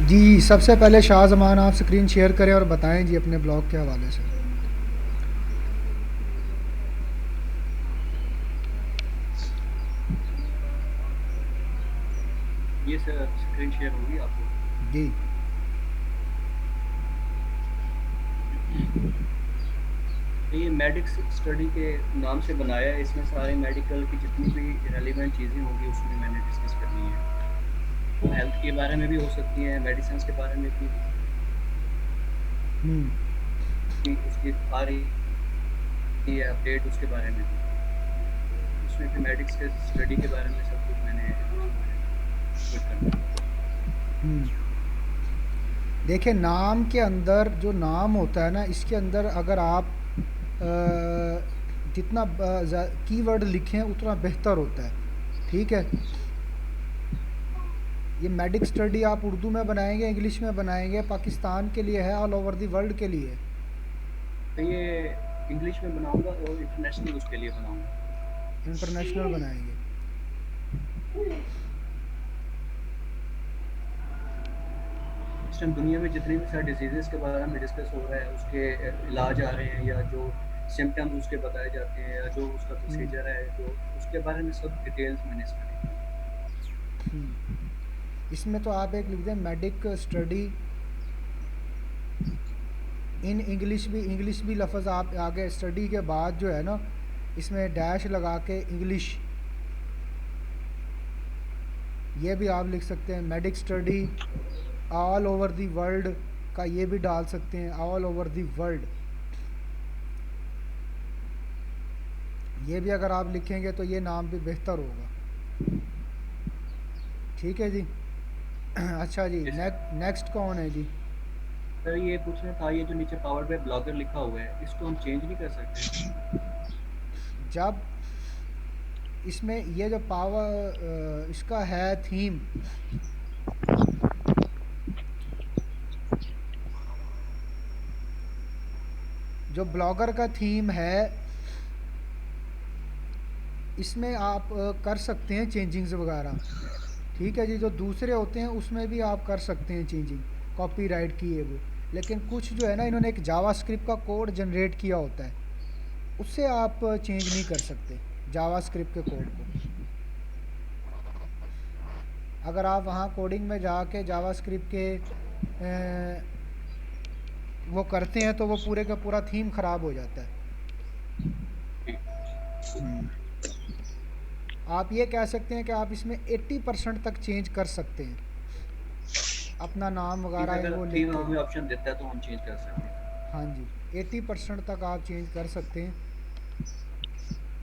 जी सबसे पहले शाहजमान आप स्क्रीन शेयर करें और बताएं जी अपने ब्लॉग के हवाले से। ये सर स्क्रीन शेयर होगी आपको? जी ये मेडिक्स स्टडी के नाम से बनाया है, इसमें सारे मेडिकल की जितनी भी रेलिवेंट चीज़ें होंगी उसमें मैंने डिस्कस करनी है। वो हेल्थ के बारे में भी हो सकती हैं, मेडिसिन के बारे में भी, कि उसकी आ रही है अपडेट उसके बारे में भी, उसमें भी मेडिक्स के स्टडी के बारे में सब कुछ मैंने करना है। देखिए नाम के अंदर जो नाम होता है ना, इसके अंदर अगर आप जितना कीवर्ड लिखें उतना बेहतर होता है, ठीक है। ये मेडिक स्टडी आप उर्दू में बनाएंगे, इंग्लिश में बनाएंगे, पाकिस्तान के लिए है, ऑल ओवर दी वर्ल्ड के लिए? तो ये इंग्लिश में बनाऊंगा और इंटरनेशनल उसके लिए बनाऊंगा। इंटरनेशनल बनाएंगे। इस टाइम दुनिया में जितने भी सारे डिजीजेस के बारे में डिस्कस हो रहा है, उसके इलाज आ रहे हैं या जो सिम्टम्स उसके बताए जाते हैं या जो उसका प्रोसीजर है, जो उसके बारे में सब डिटेल्स मैंने इसमें इसमें तो आप एक लिख दें मेडिक स्टडी इन इंग्लिश भी लफ्ज़ आप आगे स्टडी के बाद जो है ना इसमें डैश लगा के इंग्लिश, ये भी आप लिख सकते हैं। Medic study all over the world का ये भी डाल सकते हैं, ऑल ओवर दी वर्ल्ड, ये भी अगर आप लिखेंगे तो ये नाम भी बेहतर होगा, ठीक है जी। अच्छा जी, नेक्स्ट कौन है जी? सर ये पूछना था, ये जो नीचे पावर बाय ब्लॉगर लिखा हुआ है इसको हम चेंज नहीं कर सकते? जब इसमें ये जो पावर इसका है थीम, जो ब्लॉगर का थीम है इसमें आप कर सकते हैं चेंजिंग्स वगैरह, ठीक है जी। जो दूसरे होते हैं उसमें भी आप कर सकते हैं चेंजिंग, कॉपीराइट की है वो, लेकिन कुछ जो है ना इन्होंने एक जावास्क्रिप्ट का कोड जनरेट किया होता है, उससे आप चेंज नहीं कर सकते जावास्क्रिप्ट के कोड को। अगर आप वहाँ कोडिंग में जाके जावास्क्रिप्ट के वो करते हैं तो वो पूरे का पूरा थीम ख़राब हो जाता है। आप ये कह सकते हैं कि आप इसमें 80% तक चेंज कर सकते हैं, अपना नाम वगैरह है अगर वो लिख थीम के। हमें ऑप्शन देता है तो हम चेंज कर सकते हैं। हाँ जी, 80% तक आप चेंज कर सकते हैं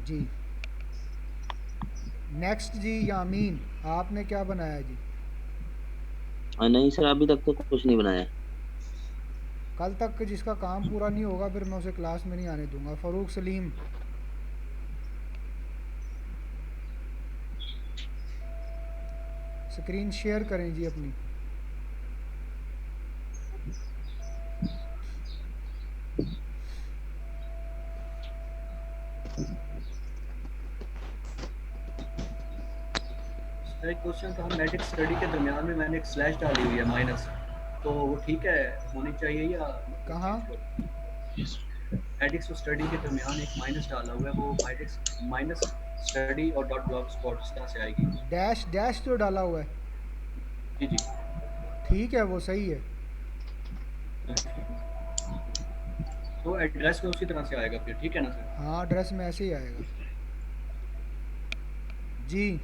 जी। नेक्स्ट जी यामीन, आपने क्या बनाया जी? नहीं सर, अभी तक तो कुछ नहीं बनाया। कल तक जिसका काम पूरा नहीं होगा फिर मैं उसे क्लास में नहीं आने दूंगा। फ़ारूक सलीम, स्क्रीन शेयर करें जी अपनी। सर एक क्वेश्चन था, मैट्रिक स्टडी के दरमियान में मैंने एक स्लैश डाली हुई है माइनस, तो वो ठीक है होनी चाहिए या कहाँ? मैट्रिक्स और स्टडी के दरमियान एक माइनस डाला हुआ है, वो मैट्रिक्स माइनस स्टडी और डॉट ब्लॉक स्पॉट इस तरह से आएगी। डैश डैश जो डाला हुआ है, जी जी। ठीक है, वो सही है। तो एड्रेस में उसी तरह से आएगा फिर, ठीक है ना सर? हाँ, एड्रेस में ऐसे ही आएगा जी।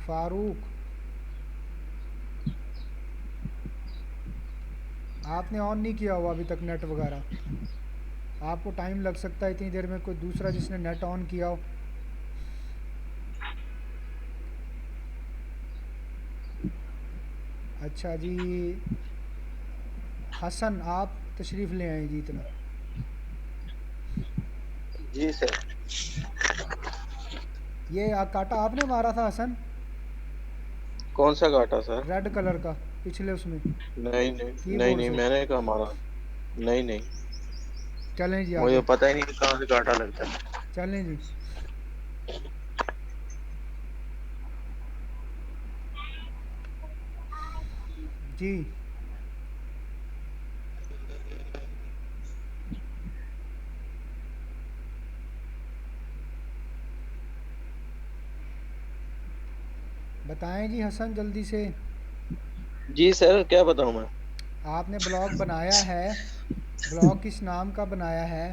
फारूक, आपने ऑन नहीं किया हुआ अभी तक नेट वगैरह, आपको टाइम लग सकता है इतनी देर में कोई दूसरा जिसने नेट ऑन किया हो। अच्छा जी, हसन आप तशरीफ़ ले आए जी इतना। जी सर। ये काटा आपने मारा था हसन? कौन सा काटा सर? रेड कलर का पिछले उसमें नहीं नहीं नहीं कीबोर्ड नहीं, से। मैंने कहा मारा। नहीं नहीं, चलें जी मुझे आगे, पता ही नहीं कहाँ से काटा लगता है। चलें जी। जी बताएं जी हसन जल्दी से। जी सर, क्या बताऊँ मैं? आपने ब्लॉग बनाया है, ब्लॉग किस नाम का बनाया है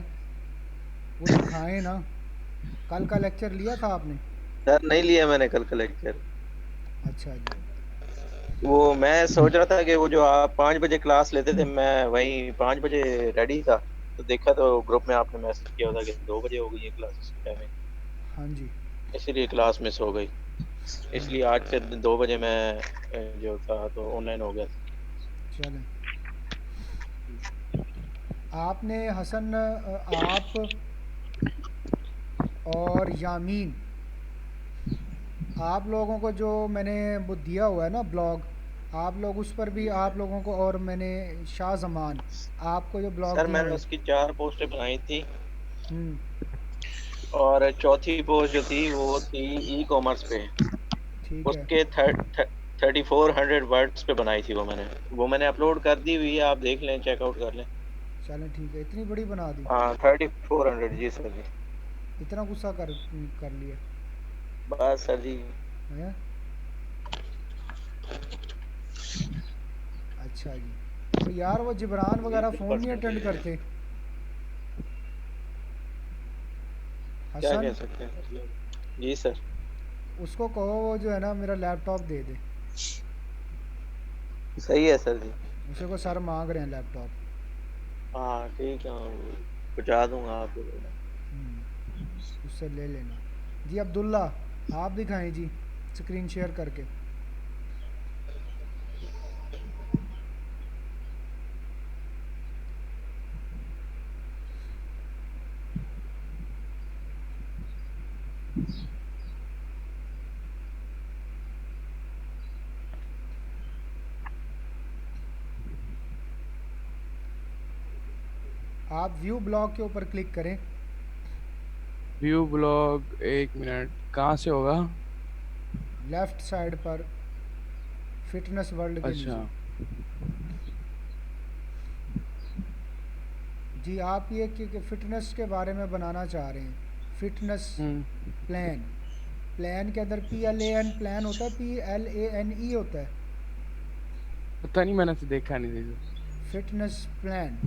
वो दिखाएं ना। कल का लेक्चर लिया था आपने? सर नहीं लिया मैंने कल का लेक्चर। अच्छा जी। वो मैं सोच रहा था कि वो जो आप 5 बजे क्लास लेते थे, मैं वही 5 बजे रेडी था, तो देखा तो ग्रुप में आपने मैसेज किया था कि 2 बजे हो गई है क्लास टाइमिंग, हाँ जी। इसीलिए क्लास मिस हो गई। इसलिए आज से 2 बजे मैं जो था तो ऑनलाइन हो गया था। चलें, आपने हसन आप और यामीन, आप लोगों को जो मैंने वो दिया हुआ है ना ब्लॉग, आप लोग उस पर भी आप लोगों को, और मैंने शाह जमान आपको जो ब्लॉग सर दिया हुआ मैंने है। उसकी 4 पोस्टें बनाई थी, हम्म, और चौथी पोस्ट जो थी वो थी ई कॉमर्स पे। ठीक है। उसके 3400 वर्ड्स पे बनाई थी वो मैंने अपलोड कर दी हुई है, आप देख लें, चेकआउट कर लें। चलें ठीक है, इतनी बड़ी बना दी? हाँ 3400, जी सर जी। इतना गुस्सा कर लिया बस सर जी। है? अच्छा जी। तो यार वो जिब्रान वगैरह फ़ोन नहीं अटेंड करते? क्या हसन, कह सकते हैं? जी सर। उसको कहो वो जो है ना मेरा लैपटॉप दे दे। सही है सर जी। उसे को सर मांग रहे हैं लैपटॉप। हाँ ठीक है, पहुँचा दूंगा आपको। उससे ले लेना जी। अब्दुल्ला, आप दिखाएं जी स्क्रीन शेयर करके। आप व्यू ब्लॉग के ऊपर क्लिक करें। व्यू ब्लॉग, 1 मिनट, कहाँ से होगा? लेफ़्ट साइड पर फिटनेस वर्ल्ड के अच्छा। नीचे। जी आप ये कि फिटनेस के बारे में बनाना चाह रहे हैं, फिटनेस प्लान। प्लान के अंदर PLAN प्लान होता है, PLANE होता है, पता नहीं, मैंने तो देखा नहीं सर। Fitness plan.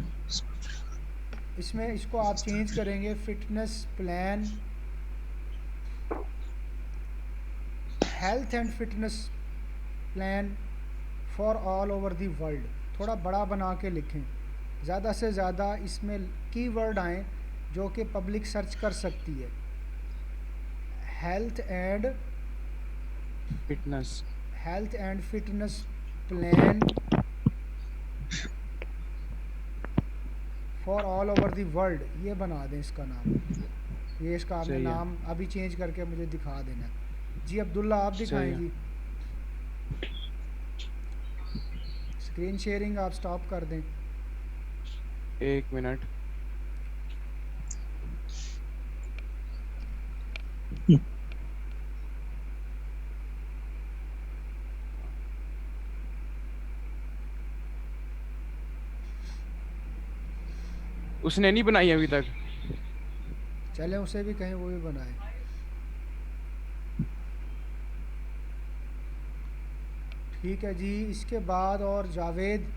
इसमें इसको आप चेंज करेंगे, fitness plan health and fitness plan for all over the world. थोड़ा बड़ा बना के लिखें, ज़्यादा से ज़्यादा इसमें कीवर्ड आएँ जो कि पब्लिक सर्च कर सकती है। Health and fitness. Fitness plan for all over the world, ये बना दें इसका नाम। ये इसका आपने सही है। नाम अभी चेंज करके मुझे दिखा देना। जी अब्दुल्ला आप सही दिखाएं है। जी। स्क्रीन शेयरिंग आप स्टॉप कर दें। 1 मिनट। उसने नहीं बनाई अभी तक। चलें उसे भी कहें वो भी बनाए। ठीक है जी, इसके बाद और जावेद।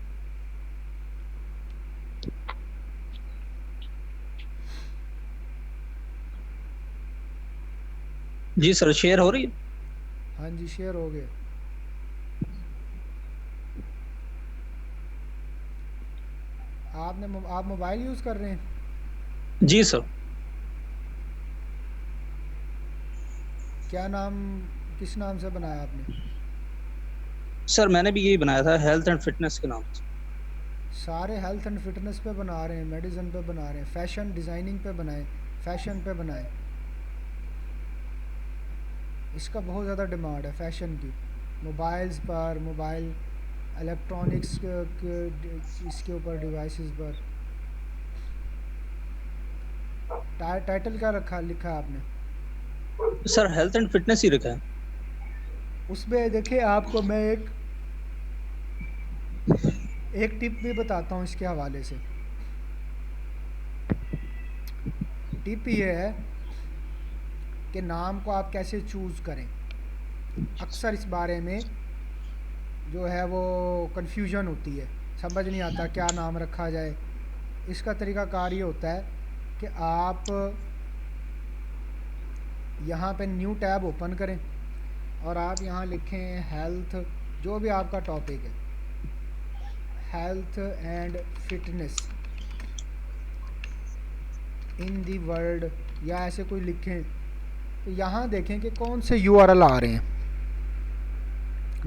जी सर, शेयर हो रही है? हाँ जी शेयर हो गए। आप मोबाइल यूज़ कर रहे हैं? जी सर। क्या नाम, किस नाम से बनाया आपने? सर मैंने भी यही बनाया था, हेल्थ एंड फिटनेस के नाम से। सारे हेल्थ एंड फिटनेस पे बना रहे हैं, मेडिसिन पे बना रहे हैं, फैशन डिज़ाइनिंग पे बनाएं, फैशन पे बनाएं। इसका बहुत ज़्यादा डिमांड है फैशन की, मोबाइल्स पर, मोबाइल इलेक्ट्रॉनिक्स के इसके ऊपर, डिवाइसेस पर। टाइटल क्या रखा लिखा है आपने? सर हेल्थ एंड फिटनेस ही रखा है। उसमें देखिए आपको मैं एक टिप भी बताता हूँ इसके हवाले से। टिप ये है कि नाम को आप कैसे चूज़ करें। अक्सर इस बारे में जो है वो कन्फ्यूजन होती है, समझ नहीं आता क्या नाम रखा जाए। इसका तरीक़ाकार ये होता है कि आप यहाँ पे न्यू टैब ओपन करें और आप यहाँ लिखें हेल्थ, जो भी आपका टॉपिक है, health and fitness in the world, या ऐसे कोई लिखें। तो यहाँ देखें कि कौन से URL आ रहे हैं,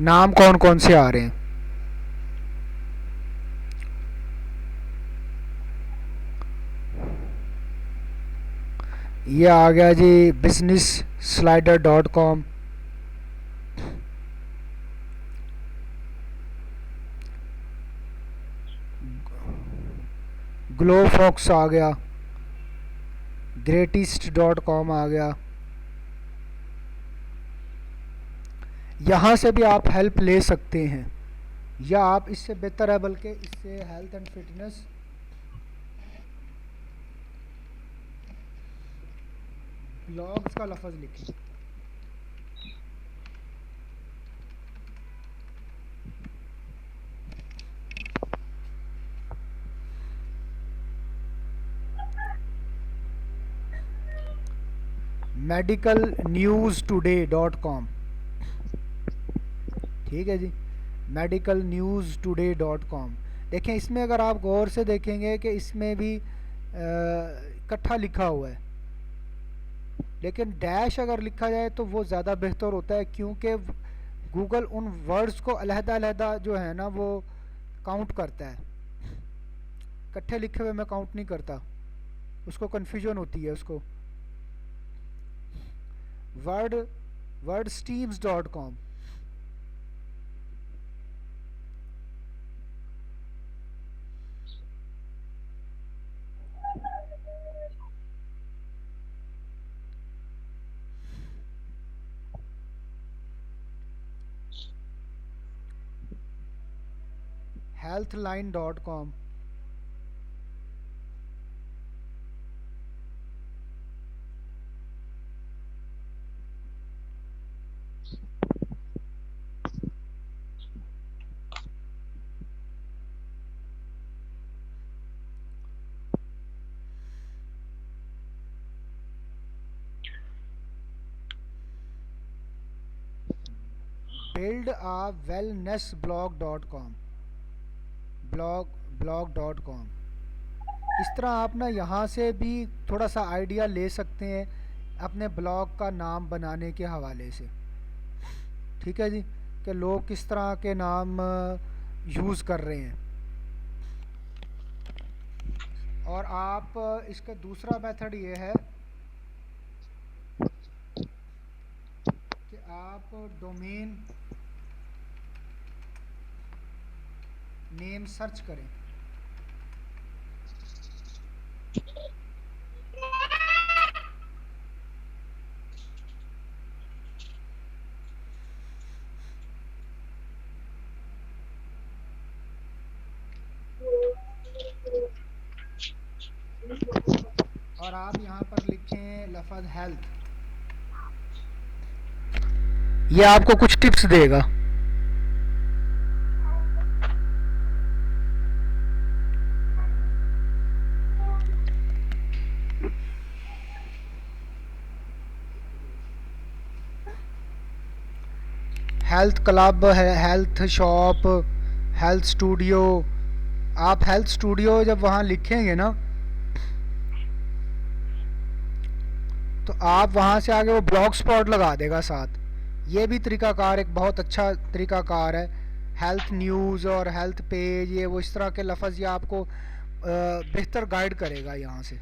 नाम कौन कौन से आ रहे हैं। ये आ गया जी businessSlider.com, ग्लोफॉक्स आ गया, greatest.com आ गया। यहाँ से भी आप हेल्प ले सकते हैं, या आप इससे बेहतर है बल्कि इससे हेल्थ एंड फिटनेस ब्लॉग्स का लफ्ज़ लिखें। medicalnewstoday.com, ठीक है जी, medicalnewstoday.com। देखें इसमें अगर आप गौर से देखेंगे कि इसमें भी इकट्ठा लिखा हुआ है, लेकिन डैश अगर लिखा जाए तो वो ज़्यादा बेहतर होता है, क्योंकि गूगल उन वर्ड्स को अलहदा जो है ना वो काउंट करता है, इकट्ठे लिखे हुए में काउंट नहीं करता, उसको कन्फ्यूजन होती है उसको। wordsteams.com, healthline.com, buildawellnessblog.com, blog.com। इस तरह आप ना यहाँ से भी थोड़ा सा आइडिया ले सकते हैं अपने ब्लॉग का नाम बनाने के हवाले से। ठीक है जी, कि लोग किस तरह के नाम यूज़ कर रहे हैं। और आप इसका दूसरा मेथड ये है कि आप डोमेन नेम सर्च करें। और आप यहाँ पर लिखें लफ्ज़ हेल्थ, ये आपको कुछ टिप्स देगा। हेल्थ क्लब है, हेल्थ शॉप, हेल्थ स्टूडियो। आप हेल्थ स्टूडियो जब वहाँ लिखेंगे ना तो आप वहाँ से आगे वो ब्लॉग स्पॉट लगा देगा साथ। ये भी तरीकाकार एक बहुत अच्छा तरीकाकार है। हेल्थ न्यूज़ और हेल्थ पेज, ये वो इस तरह के लफ्ज़ ये आपको बेहतर गाइड करेगा यहाँ से।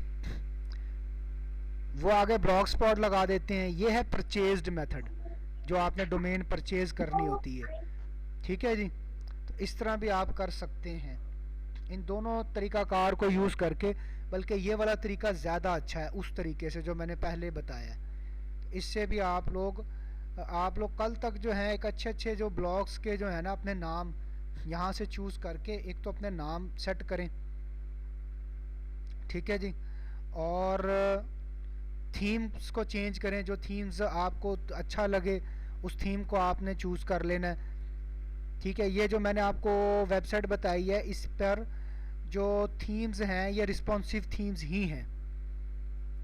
वो आगे ब्लॉग स्पॉट लगा देते हैं। ये है परचेज्ड मेथड, जो आपने डोमेन परचेज करनी होती है। ठीक है जी, तो इस तरह भी आप कर सकते हैं इन दोनों तरीकाकार को यूज़ करके। बल्कि ये वाला तरीका ज़्यादा अच्छा है उस तरीके से जो मैंने पहले बताया। तो इससे भी आप लोग कल तक जो है एक अच्छे जो ब्लॉग्स के जो है ना अपने नाम यहाँ से चूज़ करके एक तो अपने नाम सेट करें। ठीक है जी, और थीम्स को चेंज करें। जो थीम्स आपको अच्छा लगे उस थीम को आपने चूज़ कर लेना है। ठीक है, ये जो मैंने आपको वेबसाइट बताई है इस पर जो थीम्स हैं ये रिस्पॉन्सिव थीम्स ही हैं।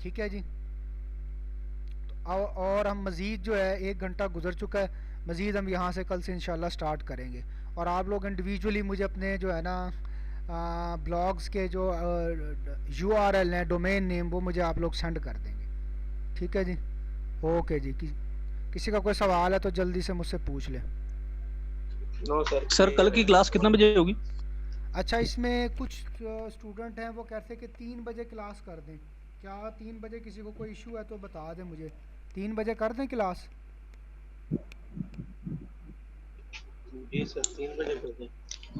ठीक है जी, तो और हम मज़ीद जो है 1 घंटा गुजर चुका है, मज़ीद हम यहाँ से कल से इंशाल्लाह स्टार्ट करेंगे। और आप लोग इंडिविजुअली मुझे अपने जो है ना ब्लॉग्स के जो URL हैं, डोमेन नेम, वो मुझे आप लोग सेंड कर देंगे। ठीक है जी, ओके जी। किसी का कोई सवाल है तो जल्दी से मुझसे पूछ लें। No sir. सर कल की क्लास कितना बजे होगी? अच्छा, इसमें कुछ स्टूडेंट हैं वो कहते हैं कि 3 बजे क्लास कर दें। क्या 3 बजे किसी को कोई इशू है तो बता दें मुझे। 3 बजे कर दें क्लास? जी सर, 3 बजे कर दें।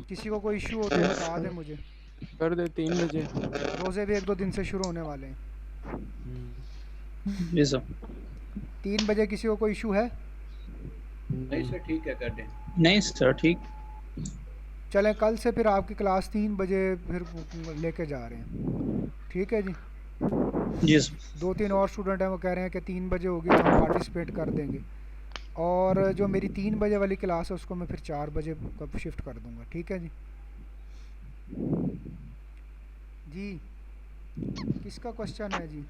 किसी को कोई इशू हो तो बता दें मुझे। कर दे 3 बजे। रोज़े भी 1-2 दिन से शुरू होने वाले हैं। जी सर। 3 बजे किसी को कोई इशू है? नहीं सर, ठीक है, कर दें। नहीं सर, ठीक। चलें, कल से फिर आपकी क्लास 3 बजे फिर लेके जा रहे हैं। ठीक है जी। जी सर। 2-3 और स्टूडेंट हैं वो कह रहे हैं कि 3 बजे होगी तो हम पार्टिसिपेट कर देंगे। और जो मेरी 3 बजे वाली क्लास है उसको मैं फिर 4 बजे कब शिफ्ट कर दूंगा। ठीक है जी। जी, किसका क्वेश्चन है जी?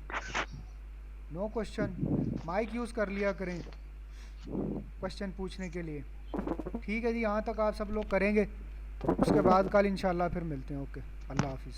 No question. माइक यूज़ कर लिया करें क्वेश्चन पूछने के लिए। ठीक है जी, यहाँ तक आप सब लोग करेंगे, उसके बाद कल इंशाल्लाह फिर मिलते हैं। ओके, अल्लाह हाफिज़।